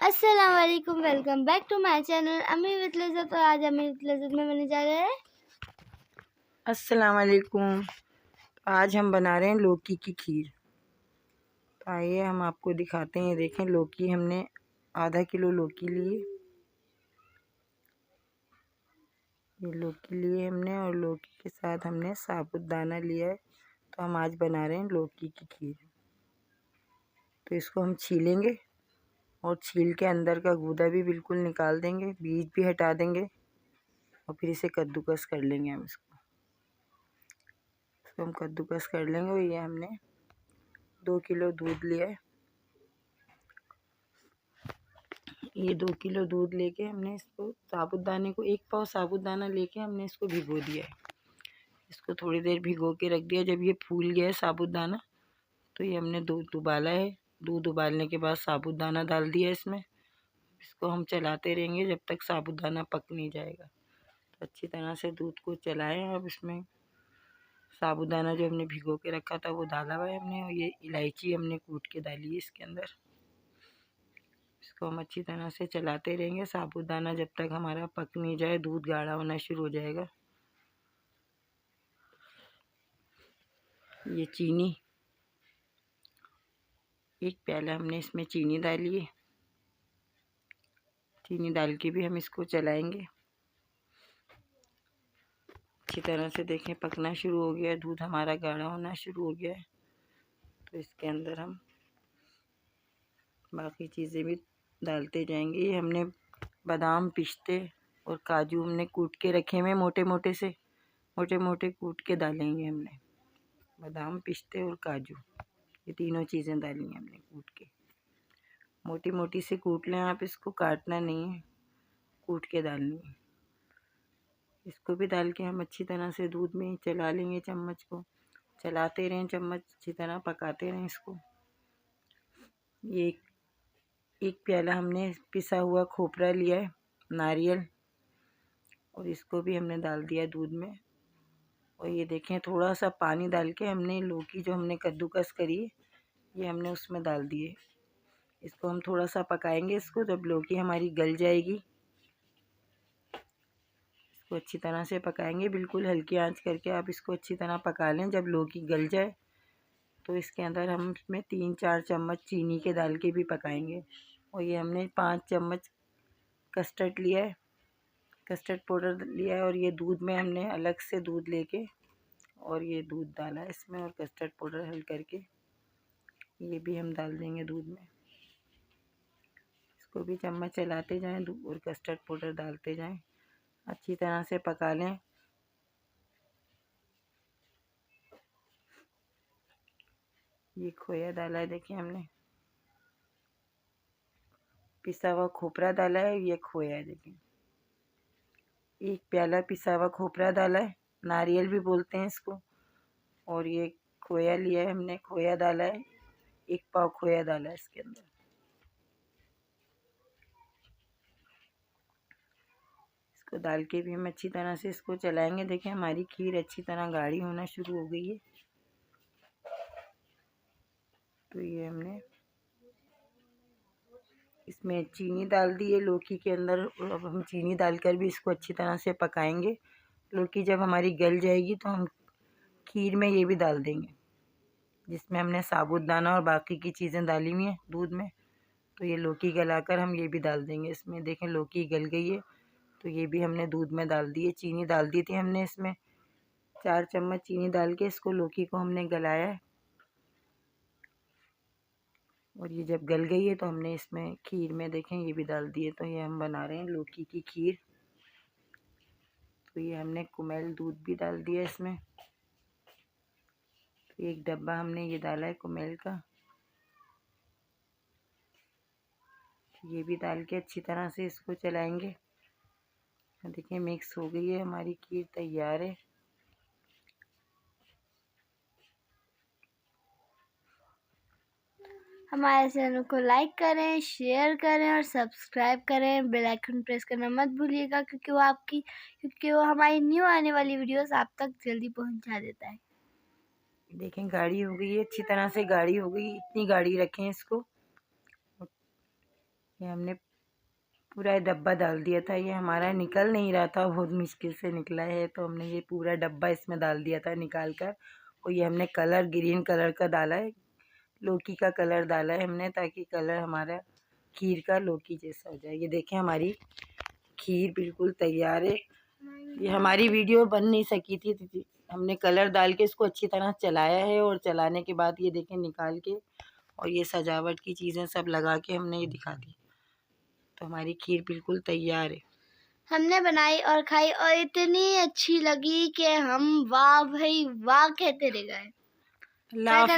अस्सलाम वालेकुम, welcome back to my channel अम्मी विद लज़्ज़त। और आज अम्मी विद लज़्ज़त में बनने जा रहे हैं अस्सलाम वालेकुम। आज हम बना रहे हैं लौकी की खीर। तो आइए हम आपको दिखाते हैं। देखें, लौकी हमने आधा किलो लौकी लिए। ये लौकी लिए हमने, और लौकी के साथ हमने साबुत दाना लिया है। तो हम आज बना रहे हैं लौकी की खीर। तो इसको हम छीलेंगे और छील के अंदर का गूदा भी बिल्कुल निकाल देंगे, बीज भी हटा देंगे, और फिर इसे कद्दूकस कर लेंगे। हम कद्दूकस कर लेंगे। और ये हमने 2 किलो दूध लिया है। ये 2 किलो दूध लेके हमने इसको साबुदाने को 1 पाव साबुदाना लेके हमने इसको भिगो दिया है। इसको थोड़ी देर भिगो के रख दिया। जब ये फूल गया है साबुदाना, तो ये हमने दूध उबाला है। दूध उबालने के बाद साबुदाना डाल दिया इसमें। इसको हम चलाते रहेंगे जब तक साबुदाना पक नहीं जाएगा। तो अच्छी तरह से दूध को चलाएं। अब इसमें साबुदाना जो हमने भिगो के रखा था वो डाला हुआ है हमने, और ये इलायची हमने कूट के डाली है इसके अंदर। इसको हम अच्छी तरह से चलाते रहेंगे साबुदाना जब तक हमारा पक नहीं जाए, दूध गाढ़ा होना शुरू हो जाएगा। ये चीनी, 1 प्याला हमने इसमें चीनी डाली है। चीनी डाल के भी हम इसको चलाएंगे अच्छी तरह से। देखें, पकना शुरू हो गया है, दूध हमारा गाढ़ा होना शुरू हो गया है। तो इसके अंदर हम बाकी चीज़ें भी डालते जाएंगे। ये हमने बादाम, पिस्ते और काजू हमने कूट के रखे हुए, मोटे मोटे कूट के डालेंगे हमने। बादाम, पिस्ते और काजू, ये तीनों चीज़ें डाली हैं हमने कूट के। मोटी मोटी से कूट लें आप, इसको काटना नहीं है, कूट के डालनी है। इसको भी डाल के हम अच्छी तरह से दूध में चला लेंगे। चम्मच को चलाते रहें, चम्मच अच्छी तरह पकाते रहें इसको। ये एक प्याला हमने पिसा हुआ खोपरा लिया है, नारियल, और इसको भी हमने डाल दिया दूध में। और ये देखें, थोड़ा सा पानी डाल के हमने लौकी जो हमने कद्दूकस करी है, ये हमने उसमें डाल दिए। इसको हम थोड़ा सा पकाएंगे। इसको जब लौकी हमारी गल जाएगी, इसको अच्छी तरह से पकाएंगे, बिल्कुल हल्की आंच करके आप इसको अच्छी तरह पका लें। जब लौकी गल जाए तो इसके अंदर हम इसमें 3-4 चम्मच चीनी के डाल के भी पकाएंगे। और ये हमने 5 चम्मच कस्टर्ड लिया है, कस्टर्ड पाउडर लिया है। और ये दूध में हमने अलग से दूध लेके और ये दूध डाला है इसमें, और कस्टर्ड पाउडर हल करके ये भी हम डाल देंगे दूध में। इसको भी चम्मच चलाते जाएं और कस्टर्ड पाउडर डालते जाएं, अच्छी तरह से पका लें। ये खोया डाला है, देखिए हमने पिसा हुआ खोपरा डाला है, ये खोया है। देखिए, 1 प्याला पिसा हुआ खोपरा डाला है, नारियल भी बोलते हैं इसको। और ये खोया लिया है हमने, खोया डाला है, 1 पाव खोया डाला है इसके अंदर। इसको डाल के भी हम अच्छी तरह से इसको चलाएंगे। देखिए, हमारी खीर अच्छी तरह गाढ़ी होना शुरू हो गई है। तो ये हमने इसमें चीनी डाल दी है लौकी के अंदर, और अब हम चीनी डालकर भी इसको अच्छी तरह से पकाएंगे। लौकी जब हमारी गल जाएगी तो हम खीर में ये भी डाल देंगे, जिसमें हमने साबुदाना और बाकी की चीज़ें डाली हुई हैं दूध में। तो ये लौकी गलाकर हम ये भी डाल देंगे इसमें। देखें, लौकी गल गई है, तो ये भी हमने दूध में डाल दी है। चीनी डाल दी थी हमने इसमें, 4 चम्मच चीनी डाल के इसको लौकी को हमने गलाया है। और ये जब गल गई है तो हमने इसमें खीर में, देखें, ये भी डाल दिए। तो ये हम बना रहे हैं लौकी की खीर। तो ये हमने कुमेल दूध भी डाल दिया इसमें। तो 1 डब्बा हमने ये डाला है कुमेल का। ये भी डाल के अच्छी तरह से इसको चलाएंगे। देखिए, मिक्स हो गई है, हमारी खीर तैयार है। हमारे चैनल को लाइक करें, शेयर करें और सब्सक्राइब करें। बेल आइकन प्रेस करना मत भूलिएगा, क्योंकि वो हमारी न्यू आने वाली वीडियोस आप तक जल्दी पहुंचा देता है। देखें, गाढ़ी हो गई है, अच्छी तरह से गाढ़ी हो गई। इतनी गाढ़ी रखें इसको। ये हमने पूरा डब्बा डाल दिया था। ये हमारा निकल नहीं रहा था, बहुत मुश्किल से निकला है, तो हमने ये पूरा डब्बा इसमें डाल दिया था निकाल कर। और ये हमने कलर ग्रीन कलर का डाला है, लौकी का कलर डाला है हमने, ताकि कलर हमारा खीर का लौकी जैसा हो जाए। ये देखें हमारी खीर बिल्कुल तैयार है। ये हमारी वीडियो बन नहीं सकी थी, हमने कलर डाल के इसको अच्छी तरह चलाया है, और चलाने के बाद ये देखें निकाल के, और ये सजावट की चीज़ें सब लगा के हमने ये दिखा दी। तो हमारी खीर बिल्कुल तैयार है। हमने बनाई और खाई और इतनी अच्छी लगी कि हम वाह भाई वाह कहते रह गए। अल्लाह हाफिज़।